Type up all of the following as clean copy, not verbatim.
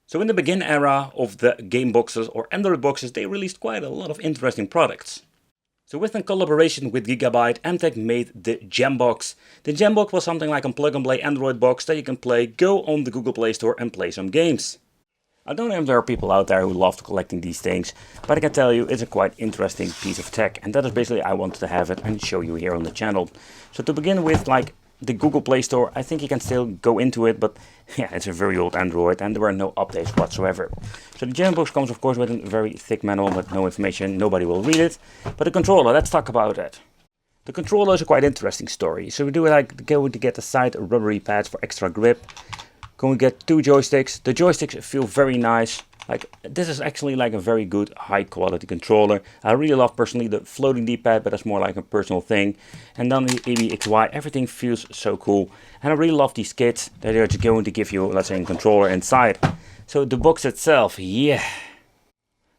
So in the beginning era of the game boxes or Android boxes, they released quite a lot of interesting products. So with a collaboration with Gigabyte, Emtec made the Gembox. The Gembox was something like a plug-and-play Android box that you can go on the Google Play Store and play some games. I don't know if there are people out there who love collecting these things, but I can tell you it's a quite interesting piece of tech, and that is basically I wanted to have it and show you here on the channel. So to begin with, like the Google Play Store, I think you can still go into it, but yeah, it's a very old Android and there were no updates whatsoever. So the Gembox comes of course with a very thick manual with no information, nobody will read it. But the controller, let's talk about it. The controller is a quite interesting story. So we do like going to get the side rubbery pads for extra grip. Going to get two joysticks. The joysticks feel very nice. Like this is actually like a very good high quality controller. I really love personally the floating D-pad, but that's more like a personal thing. And then the ABXY, everything feels so cool. And I really love these kits that are just going to give you, let's say, a controller inside. So the box itself, yeah.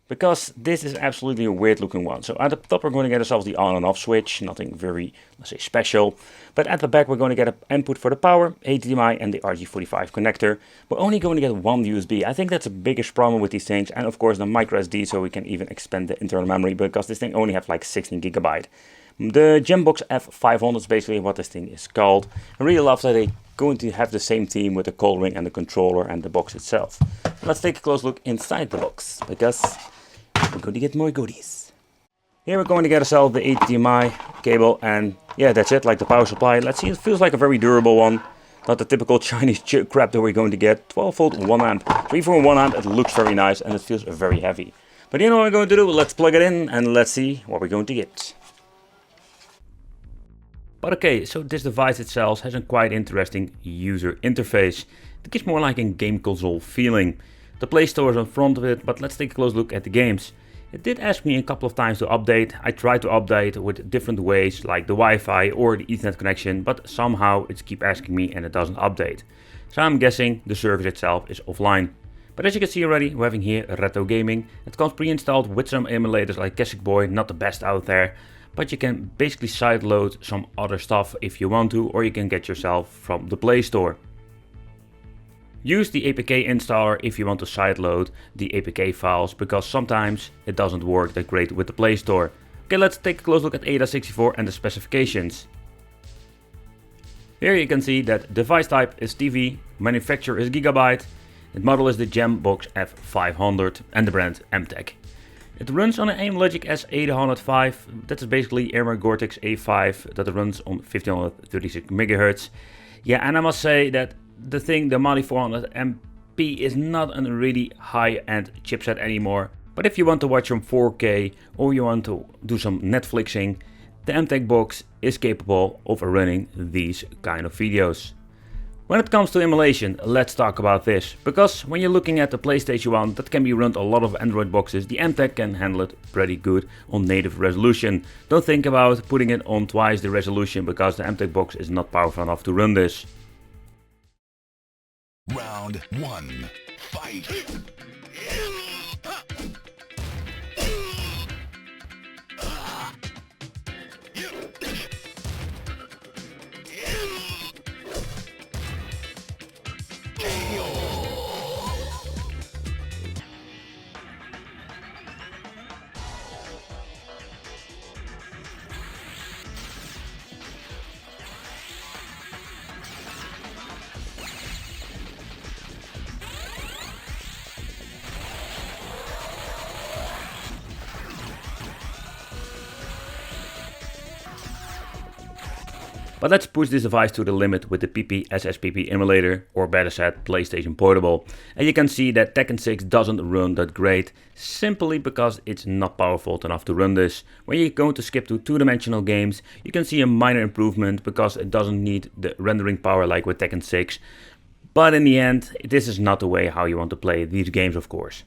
Because this is absolutely a weird looking one. So at the top we're going to get ourselves the on and off switch, nothing very, let's say, special. But at the back we're going to get an input for the power, HDMI and the RJ45 connector. We're only going to get one USB. I think that's the biggest problem with these things. And of course the micro SD, so we can even expand the internal memory because this thing only has like 16 gigabyte. The Gembox F500 is basically what this thing is called. I really love that they're going to have the same theme with the coloring and the controller and the box itself. Let's take a close look inside the box because we're going to get more goodies. Here we're going to get ourselves the HDMI cable and yeah, that's it, like the power supply. Let's see, it feels like a very durable one. Not the typical Chinese crap that we're going to get. 12 volt 1 amp, 3 for 1 amp, it looks very nice and it feels very heavy. But you know what we're going to do? Let's plug it in and let's see what we're going to get. But okay, so this device itself has a quite interesting user interface. It gives more like a game console feeling. The Play Store is in front of it, but let's take a close look at the games. It did ask me a couple of times to update. I tried to update with different ways like the Wi-Fi or the Ethernet connection, but somehow it keeps asking me and it doesn't update. So I'm guessing the service itself is offline. But as you can see already, we're having here Retro Gaming. It comes pre-installed with some emulators like Classic Boy, not the best out there. But you can basically sideload some other stuff if you want to, or you can get yourself from the Play Store. Use the APK installer if you want to sideload the APK files, because sometimes it doesn't work that great with the Play Store. Okay, let's take a close look at AIDA64 and the specifications. Here you can see that device type is TV, manufacturer is Gigabyte, the model is the Gembox F500 and the brand Emtec. It runs on an AIM-Logic S805, that is basically ARM Cortex A5 that runs on 1536 MHz. Yeah, and I must say that the Mali 400 MP is not a really high-end chipset anymore. But if you want to watch some 4K or you want to do some Netflixing, the Emtec box is capable of running these kind of videos. When it comes to emulation, let's talk about this, because when you're looking at the PlayStation 1 that can be run a lot of Android boxes, the Emtec can handle it pretty good on native resolution. Don't think about putting it on twice the resolution because the Emtec box is not powerful enough to run this. Round 1. Fight! But let's push this device to the limit with the PP-SSPP emulator, or better said, PlayStation Portable. And you can see that Tekken 6 doesn't run that great, simply because it's not powerful enough to run this. When you're going to skip to two-dimensional games, you can see a minor improvement because it doesn't need the rendering power like with Tekken 6. But in the end, this is not the way how you want to play these games, of course.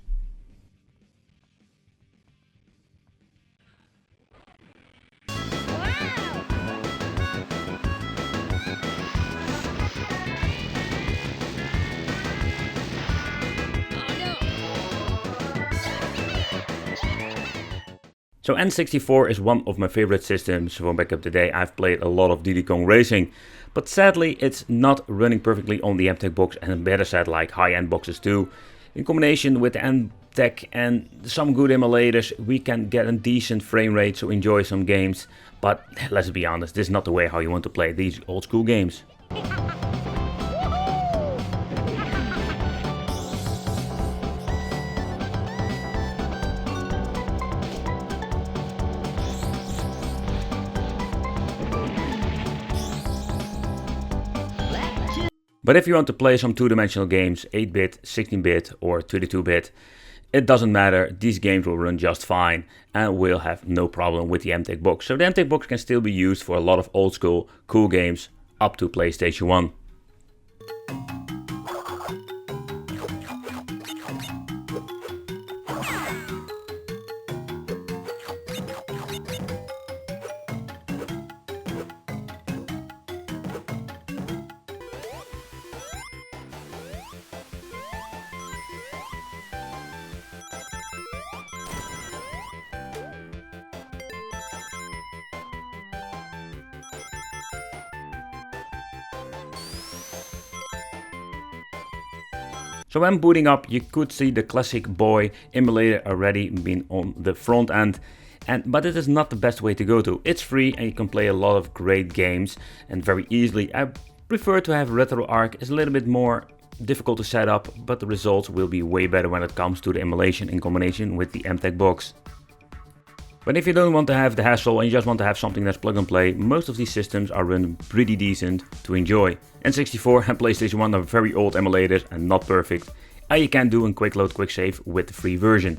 So N64 is one of my favorite systems from back up the day. I've played a lot of Diddy Kong Racing, but sadly it's not running perfectly on the Emtec box, and better said, like high-end boxes too. In combination with the Emtec and some good emulators, we can get a decent frame rate to enjoy some games. But let's be honest, this is not the way how you want to play these old school games. But if you want to play some two-dimensional games, 8-bit, 16-bit or 32-bit, it doesn't matter, these games will run just fine and will have no problem with the Emtec box. So the Emtec box can still be used for a lot of old school, cool games up to PlayStation 1. So when booting up, you could see the classic boy emulator already being on the front end, but it is not the best way to go to. It's free and you can play a lot of great games and very easily. I prefer to have RetroArch. It's a little bit more difficult to set up, but the results will be way better when it comes to the emulation in combination with the Emtec box. But if you don't want to have the hassle and you just want to have something that's plug and play, most of these systems are running pretty decent to enjoy. N64 and PlayStation 1 are very old emulators and not perfect, and you can do a quick load quick save with the free version.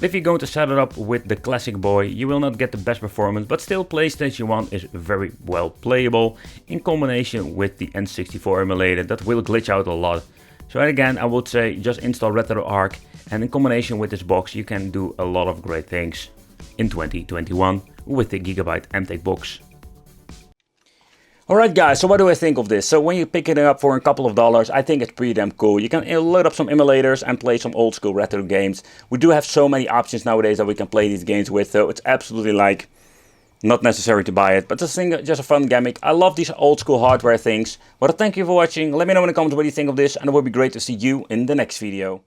If you're going to set it up with the classic boy, you will not get the best performance, but still PlayStation 1 is very well playable in combination with the N64 emulator that will glitch out a lot. So again, I would say just install RetroArch, and in combination with this box you can do a lot of great things in 2021 with the Gigabyte Emtec box. Alright guys, so what do I think of this? So when you pick it up for a couple of dollars, I think it's pretty damn cool. You can load up some emulators and play some old school retro games. We do have so many options nowadays that we can play these games with, so it's absolutely like not necessary to buy it, but just a fun gimmick. I love these old school hardware things. Well, thank you for watching. Let me know in the comments what you think of this, and it would be great to see you in the next video.